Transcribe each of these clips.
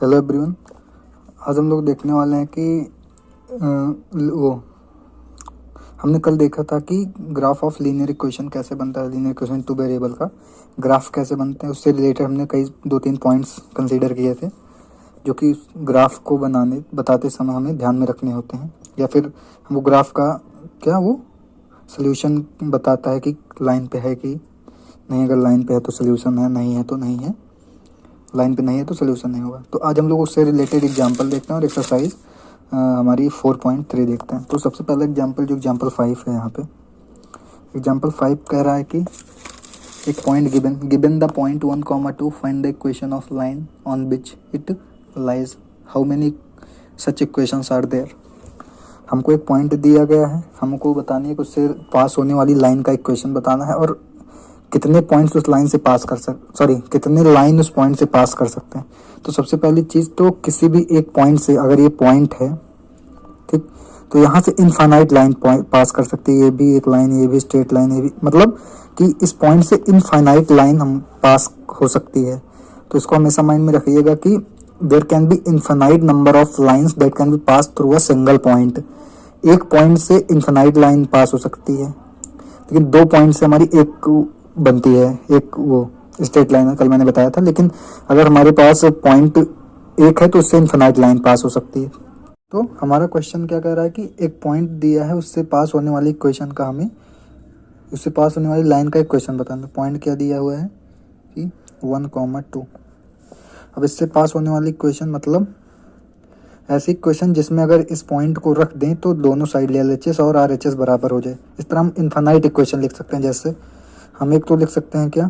Hello everyone. आज हम लोग देखने वाले हैं कि वो हमने कल देखा था कि ग्राफ ऑफ लीनियर इक्वेशन कैसे बनता है, लीनियर इक्वेशन टू वेरिएबल का ग्राफ कैसे बनते हैं। उससे रिलेटेड हमने कई 2-3 पॉइंट्स कंसीडर किए थे जो कि ग्राफ को बताते समय हमें ध्यान में रखने होते हैं, या फिर वो ग्राफ का वो सोल्यूशन बताता है कि लाइन पे है कि नहीं। अगर लाइन पे है तो सोल्यूशन है, नहीं है तो नहीं है। लाइन पे नहीं है तो सोल्यूशन नहीं होगा। तो आज हम लोग उससे रिलेटेड एग्जांपल देखते हैं और एक्सरसाइज हमारी 4.3 देखते हैं। तो सबसे पहला एग्जांपल जो एग्जांपल 5 है, यहाँ पे एग्जांपल 5 कह रहा है कि एक point given the point 1,2 find the equation of line on which it lies, how many such equations are there. हमको एक पॉइंट दिया गया है, हमको बतानी है कि उससे पास होने वाली लाइन का इक्वेशन बताना है और कितने पॉइंट्स उस लाइन से पास कर कितने लाइन उस पॉइंट से पास कर सकते हैं। तो सबसे पहली चीज़ तो किसी भी एक पॉइंट से, अगर ये पॉइंट है ठीक, तो यहाँ से इनफाइनाइट लाइन पास कर सकती है। ये भी एक लाइन, ये भी स्ट्रेट लाइन, ये भी, मतलब कि इस पॉइंट से इनफाइनाइट लाइन हम पास हो सकती है। तो इसको हमेशा माइंड में रखिएगा कि there can be infinite number of lines that can be pass through a single point. एक पॉइंट से इनफाइनाइट लाइन पास हो सकती है, लेकिन दो पॉइंट से हमारी एक बनती है, एक वो स्ट्रेट लाइन है, कल मैंने बताया था। लेकिन अगर हमारे पास पॉइंट एक है तो उससे इनफाइनाइट लाइन पास हो सकती है। तो हमारा क्वेश्चन क्या कह रहा है कि एक पॉइंट दिया है, उससे पास होने वाली इक्वेशन का हमें, उससे पास होने वाली लाइन का इक्वेशन बताना। पॉइंट क्या दिया हुआ है कि 1,2। अब इससे पास होने वाली इक्वेशन मतलब ऐसी इक्वेशन जिसमें अगर इस पॉइंट को रख दें तो दोनों साइड LHS और RHS बराबर हो जाए। इस तरह हम इनफाइनाइट इक्वेशन लिख सकते हैं। जैसे हम एक तो लिख सकते हैं क्या,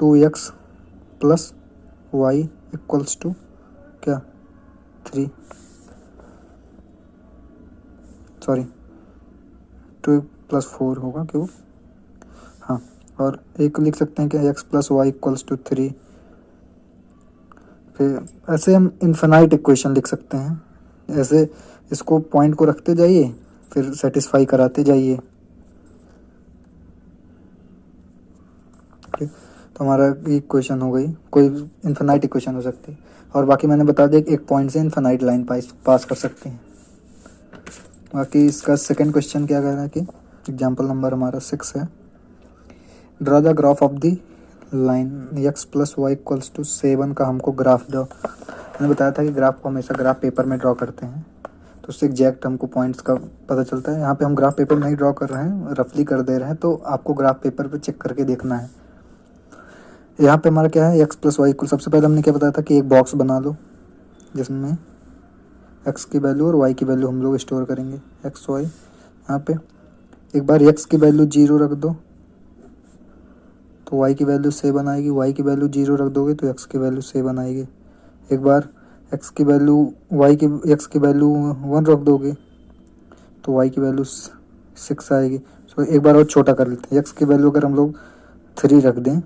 2x plus y equals to क्या 3, सॉरी 2 प्लस 4 होगा क्यों, हाँ। और एक लिख सकते हैं कि x plus y equals to 3। फिर ऐसे हम इनफाइनाइट इक्वेशन लिख सकते हैं। ऐसे इसको पॉइंट को रखते जाइए, फिर सेटिस्फाई कराते जाइए। तो हमारा इक्वेशन हो गई, कोई इनफाइनाइट इक्वेशन हो सकती है। और बाकी मैंने बता दिया कि एक पॉइंट से इनफाइनाइट लाइन पास कर सकते हैं। बाकी इसका सेकंड क्वेश्चन क्या कह रहा है कि एग्जांपल नंबर हमारा 6 है, draw the graph of the line x plus y equals to 7 का हमको ग्राफ दो। मैंने बताया था कि ग्राफ को हमेशा ग्राफ पेपर में ड्रॉ करते हैं तो उससे एग्जैक्ट हमको पॉइंट्स का पता चलता है। यहाँ पे हम ग्राफ पेपर में नहीं ड्रॉ कर रहे हैं, रफली कर दे रहे हैं, तो आपको ग्राफ पेपर पे चेक करके देखना है। यहाँ पे हमारा क्या है, x प्लस वाई इक्वल, सबसे पहले हमने क्या बताया था कि एक बॉक्स बना लो जिसमें x की वैल्यू और y की वैल्यू हम लोग स्टोर करेंगे। x y, यहाँ पे एक बार x की वैल्यू 0 रख दो तो y की वैल्यू 7 आएगी, y की वैल्यू 0 रख दोगे तो x की वैल्यू 7 आएगी। एक बार x की वैल्यू x की वैल्यू 1 रख दोगे तो y की वैल्यू 6 आएगी। सो एक बार और छोटा कर लेते हैं, x की वैल्यू अगर हम लोग 3 रख दें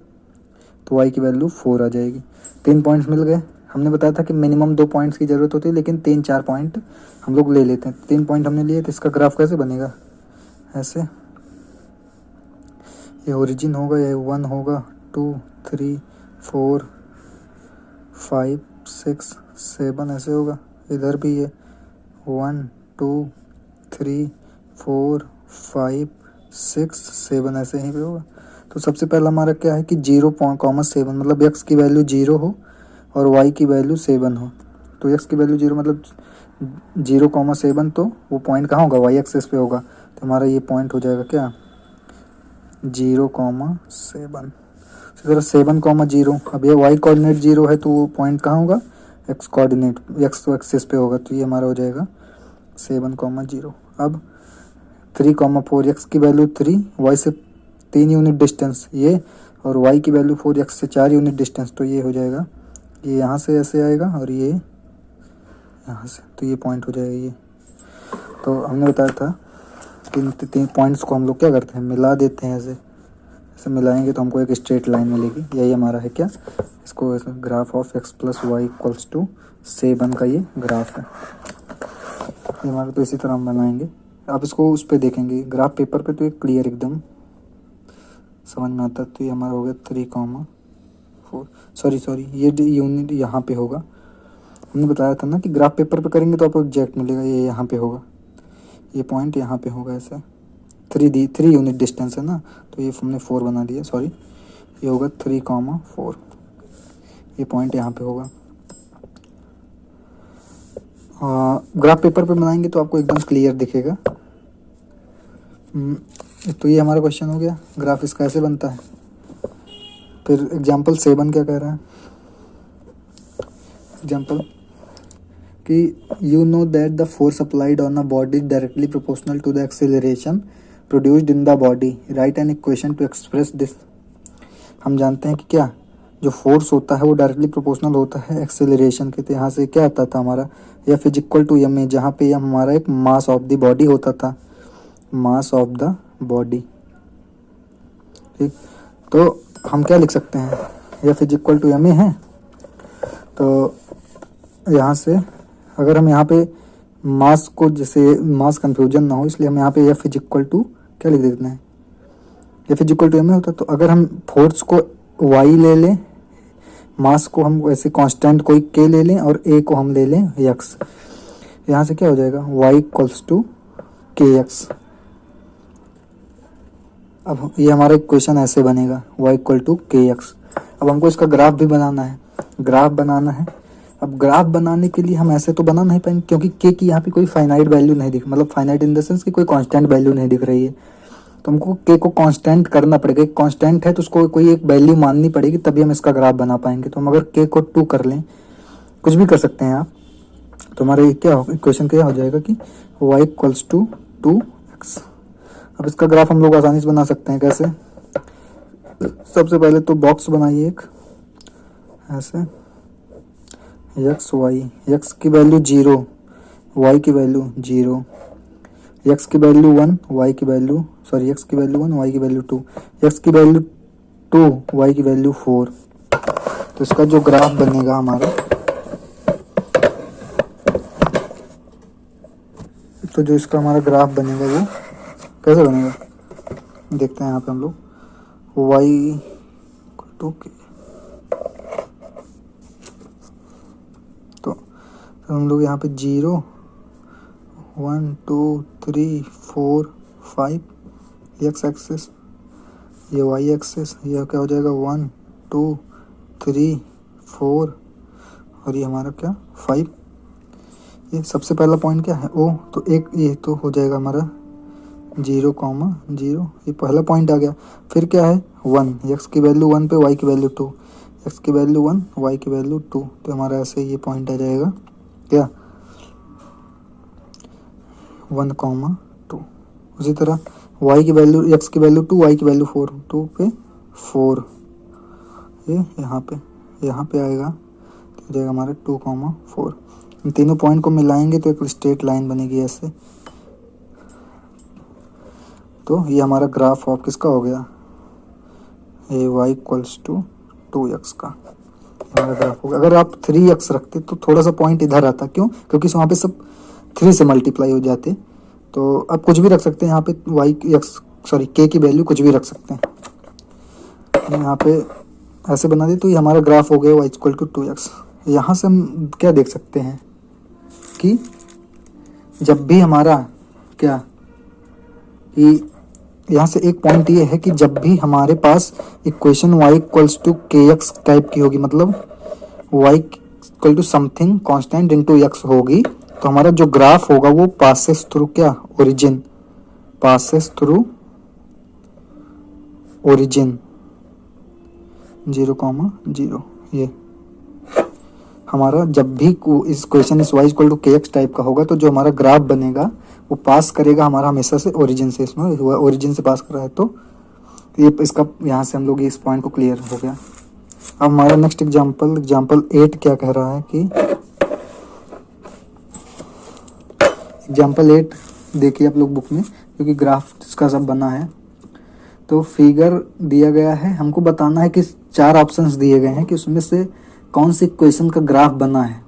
तो y की वैल्यू 4 आ जाएगी। 3 पॉइंट्स मिल गए। हमने बताया था कि मिनिमम 2 पॉइंट्स की ज़रूरत होती है, लेकिन 3-4 पॉइंट हम लोग ले लेते हैं। 3 पॉइंट हमने लिए तो इसका ग्राफ कैसे बनेगा, ऐसे ये ओरिजिन होगा, ये 1 होगा, 2 3 4 5 6 7 ऐसे होगा। इधर भी ये 1 2 3 4 5 6 7 ऐसे ही पे होगा। तो सबसे पहला हमारा क्या है कि 0,7 मतलब x की वैल्यू 0 हो और y की वैल्यू 7 हो। तो x की वैल्यू 0 मतलब 0,7, तो वो पॉइंट कहाँ होगा, y एक्सिस पे होगा। तो हमारा ये पॉइंट हो जाएगा क्या 0,7। इसी तरह 7,0, अब ये y कोऑर्डिनेट 0 है तो वो पॉइंट कहाँ होगा, x कोऑर्डिनेट, x एक्सिस पे होगा। तो ये हमारा हो जाएगा 7,0। अब 3,4, x की वैल्यू 3, y से 3 यूनिट डिस्टेंस ये, और y की वैल्यू 4, x से 4 यूनिट डिस्टेंस। तो ये हो जाएगा, ये यहाँ से ऐसे आएगा और ये यहाँ से, तो ये पॉइंट हो जाएगा ये। तो हमने बताया था कि 3 पॉइंट्स को हम लोग क्या करते हैं, मिला देते हैं। ऐसे मिलाएंगे तो हमको एक स्ट्रेट लाइन मिलेगी। यही हमारा है क्या, इसको graph of x plus y equals to 7 का ये ग्राफ है। ये हमारा, तो इसी तरह हम बनाएंगे। आप इसको उस पर देखेंगे ग्राफ पेपर पे तो एक क्लियर एकदम समझ में आता है। तो ये हमारा हो गया 3,4, सॉरी ये यूनिट यहाँ पे होगा हमने बताया था ना कि ग्राफ पेपर पे करेंगे तो आपको एग्जैक्ट मिलेगा, ये यहाँ पे होगा, ये पॉइंट यहाँ पे होगा ऐसे, 3 यूनिट डिस्टेंस है ना, तो ये हमने 4 बना दिया, सॉरी ये होगा 3,4, ये पॉइंट यहाँ पे होगा। ग्राफ पेपर पे बनाएंगे तो आपको एकदम क्लियर दिखेगा। तो ये हमारा क्वेश्चन हो गया, ग्राफ इसका ऐसे बनता है। फिर एग्जाम्पल 7 क्या कह रहा है, एग्जाम्पल कि you know that the force applied on a body directly proportional to the acceleration produced in the body, write an equation to express this. हम जानते हैं कि क्या जो फोर्स होता है वो डायरेक्टली प्रोपोर्शनल होता है एक्सेलरेशन के। तो यहाँ से क्या आता था हमारा F is equal to m a, जहाँ पे यह हमारा एक मास ऑफ द बॉडी होता था, मास ऑफ द बॉडी। ठीक, तो हम क्या लिख सकते हैं, F is equal to m a है, तो यहाँ से अगर हम यहाँ पे मास को, जैसे मास कंफ्यूजन ना हो इसलिए हम यहाँ पे एफ इज इक्वल टू क्या लिख देते हैं, F is equal to m a होता है। तो अगर हम फोर्स को वाई ले लें, मास को हम वैसे कांस्टेंट कोई के ले लें और ए को हम ले लें एक्स, यहाँ से क्या हो जाएगा Y equals to k x. अब ये हमारा इक्वेशन ऐसे बनेगा Y equal to k x. अब हमको इसका ग्राफ भी बनाना है, ग्राफ बनाना है। अब ग्राफ बनाने के लिए हम ऐसे तो बना नहीं पाएंगे क्योंकि के की यहाँ पे कोई फाइनाइट वैल्यू नहीं दिख, मतलब फाइनाइट इन द सेंस कि कोई कांस्टेंट वैल्यू नहीं दिख रही है। तो हमको के को कांस्टेंट करना पड़ेगा, एक कांस्टेंट है तो उसको कोई एक वैल्यू माननी पड़ेगी तभी हम इसका ग्राफ बना पाएंगे। तो हम अगर के को 2 कर लें, कुछ भी कर सकते हैं आप, तो हमारे क्या इक्वेशन क्या हो जाएगा कि y इक्वल्स टू 2x। अब इसका ग्राफ हम लोग आसानी से बना सकते हैं, कैसे, सबसे पहले तो बॉक्स बनाइए एक ऐसे, एक्स वाई, एक्स की वैल्यू 0, वाई की वैल्यू 0, एक्स की वैल्यू 1, वाई की वैल्यू सॉरी एक्स की वैल्यू 1, वाई की वैल्यू 2, एक्स की वैल्यू 2, वाई की वैल्यू 4। तो इसका जो ग्राफ बनेगा हमारा, तो जो इसका हमारा ग्राफ बनेगा वो कैसे बनेगा, देखते हैं यहाँ पे हम लोग, वाई टू के, तो हम लोग यहाँ पे 0 1 2 3 4 5 एक्स एक्सिस, ये वाई एक्सिस, ये क्या हो जाएगा 1 2 3 4 और ये हमारा क्या 5। ये सबसे पहला पॉइंट क्या है ओ, तो एक ये तो हो जाएगा हमारा 0,0, ये पहला पॉइंट आ गया। फिर क्या है 1, एक्स की वैल्यू 1 पे वाई की वैल्यू 2, एक्स की वैल्यू 1 वाई की वैल्यू 2, तो हमारा ऐसे ये पॉइंट आ जाएगा क्या 1,2। उसी तरह वाई की वैल्यू, एक्स की वैल्यू 2, वाई की वैल्यू 4, 2 पे 4, ये यहाँ पे आएगा, तो हो जाएगा हमारा 2,4। इन तीनों पॉइंट को मिलाएंगे तो एक स्ट्रेट लाइन बनेगी ऐसे। तो ये हमारा ग्राफ ऑफ किसका हो गया, ये y इक्वल्स टू 2x का हमारा ग्राफ होगा। अगर आप 3x रखते तो थोड़ा सा पॉइंट इधर आता, क्यों, क्योंकि वहाँ पे सब 3 से मल्टीप्लाई हो जाते। तो आप कुछ भी रख सकते हैं यहाँ पे, k की वैल्यू कुछ भी रख सकते हैं। यहाँ पे ऐसे बना दे तो ये हमारा ग्राफ हो गया y इक्वल टू 2x। यहाँ से हम क्या देख सकते हैं कि जब भी हमारा क्या, कि यहाँ से एक पॉइंट ये है कि जब भी हमारे पास equation y equals to k x type की होगी, मतलब y equal to something constant into x होगी, तो हमारा जो ग्राफ होगा वो पासेस थ्रू क्या ओरिजिन, पासेस थ्रू ओरिजिन 0,0। ये हमारा जब भी इस क्वेश्चन इस y equal to k x type का होगा तो जो हमारा ग्राफ बनेगा वो पास करेगा हमारा हमेशा से ओरिजिन से, इसमें ओरिजिन से पास कर रहा है। तो ये इसका यहाँ से हम लोग इस पॉइंट को क्लियर हो गया। अब हमारा नेक्स्ट एग्जांपल 8 क्या कह रहा है कि एग्जांपल 8 देखिए आप लोग बुक में, क्योंकि ग्राफ इसका सब बना है। तो फिगर दिया गया है, हमको बताना है कि 4 ऑप्शंस दिए गए हैं कि उसमें से कौन सी इक्वेशन का ग्राफ बना है।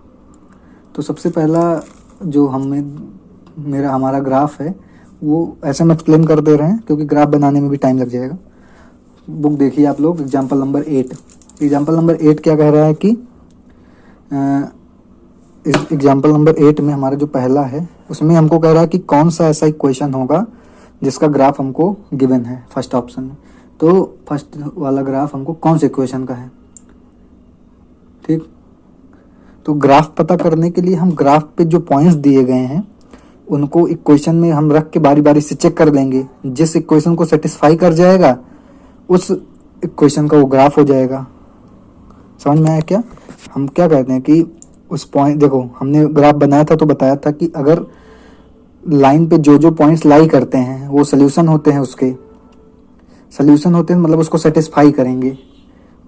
तो सबसे पहला जो हमारा ग्राफ है वो ऐसे हम एक्सप्लेन कर दे रहे हैं क्योंकि ग्राफ बनाने में भी टाइम लग जाएगा। बुक देखिए आप लोग, एग्जाम्पल नंबर 8। एग्जाम्पल नंबर 8 क्या कह रहा है कि एग्जाम्पल नंबर 8 में हमारा जो पहला है उसमें हमको कह रहा है कि कौन सा ऐसा इक्वेशन होगा जिसका ग्राफ हमको गिवन है फर्स्ट ऑप्शन में। तो फर्स्ट वाला ग्राफ हमको कौन से इक्वेशन का है, ठीक। तो ग्राफ पता करने के लिए हम ग्राफ पे जो पॉइंट्स दिए गए हैं उनको इक्वेशन में हम रख के बारी बारी से चेक कर लेंगे। जिस इक्वेशन को सेटिस्फाई कर जाएगा उस इक्वेशन का वो ग्राफ हो जाएगा। समझ में आया क्या? हम क्या कहते हैं कि उस पॉइंट, देखो हमने ग्राफ बनाया था तो बताया था कि अगर लाइन पे जो जो पॉइंट्स लाई करते हैं वो सोल्यूशन होते हैं, उसके सोल्यूशन होते हैं मतलब उसको सेटिस्फाई करेंगे।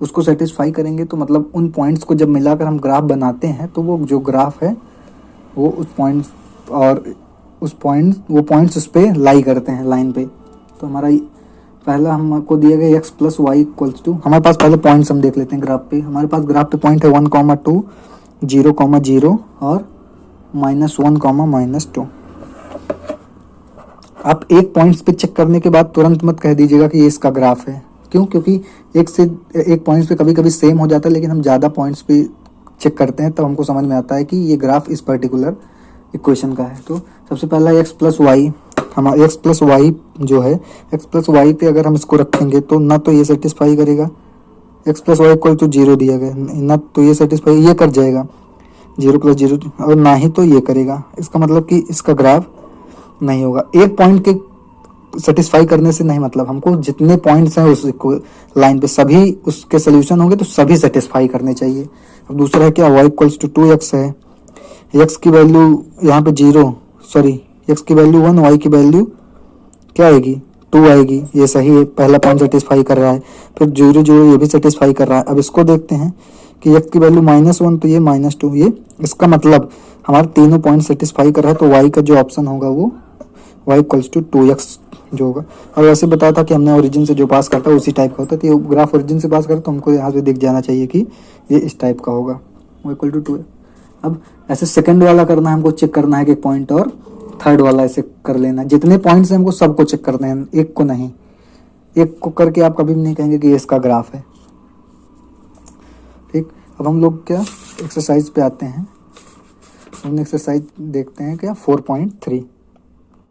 उसको सेटिस्फाई करेंगे तो मतलब उन पॉइंट्स को जब मिलाकर हम ग्राफ बनाते हैं तो वो जो ग्राफ है वो उस पॉइंट्स और वो पॉइंट्स उस पर लाई करते हैं लाइन पे। तो हमारा पहला हमको दिया गया x plus y equals to, हमारे पास पहले पॉइंट्स हम देख लेते हैं ग्राफ पे। हमारे पास ग्राफ पे पॉइंट है 1,2, 0,0 और -1, -2। आप एक पॉइंट्स पे चेक करने के बाद तुरंत मत कह दीजिएगा कि ये इसका ग्राफ है। क्यों? क्योंकि एक पॉइंट्स पे कभी कभी सेम हो जाता है, लेकिन हम ज़्यादा पॉइंट्स पे चेक करते हैं तब हमको समझ में आता है कि ये ग्राफ इस पर्टिकुलर इक्वेशन का है। तो सबसे पहला x प्लस वाई, हमारा x प्लस वाई जो है, x प्लस वाई पे अगर हम इसको रखेंगे तो ना तो ये सेटिस्फाई करेगा, x plus y equal to 0 दिया गया, ना तो ये सेटिस्फाई, ये कर जाएगा 0 + 0, और ना ही तो ये करेगा। इसका मतलब कि इसका ग्राफ नहीं होगा। एक पॉइंट के सेटिस्फाई करने से नहीं, मतलब हमको जितने पॉइंट्स हैं उस लाइन पे सभी उसके सोल्यूशन होंगे तो सभी सेटिस्फाई करने चाहिए। अब दूसरा है क्या, y इक्वल्स टू 2x है, x की वैल्यू यहाँ पे 0, सॉरी x की वैल्यू 1, y की वैल्यू क्या आएगी 2 आएगी। ये सही है, पहला पॉइंट सेटिस्फाई कर रहा है। फिर 0 0 ये भी सेटिस्फाई कर रहा है। अब इसको देखते हैं कि x की वैल्यू -1 तो ये -2, ये इसका मतलब हमारे तीनों पॉइंट सेटिस्फाई कर रहा है। तो y का जो ऑप्शन होगा वो y इक्वल्स टू 2x जो होगा। और वैसे बताया था कि हमने ओरिजिन से जो पास करता है उसी टाइप का होता है। तो ये ग्राफ ओरिजिन से पास करता तो हमको यहाँ से दिख जाना चाहिए कि ये इस टाइप का होगा, y इक्वल टू 2। अब ऐसे सेकंड वाला करना है, हमको चेक करना है कि पॉइंट, और थर्ड वाला ऐसे कर लेना। जितने पॉइंट्स हैं हमको सबको चेक करने हैं, एक को नहीं। एक को करके आप कभी भी नहीं कहेंगे कि ये इसका ग्राफ है, ठीक। अब हम लोग क्या एक्सरसाइज पे आते हैं। हमने एक्सरसाइज देखते हैं क्या 4.3।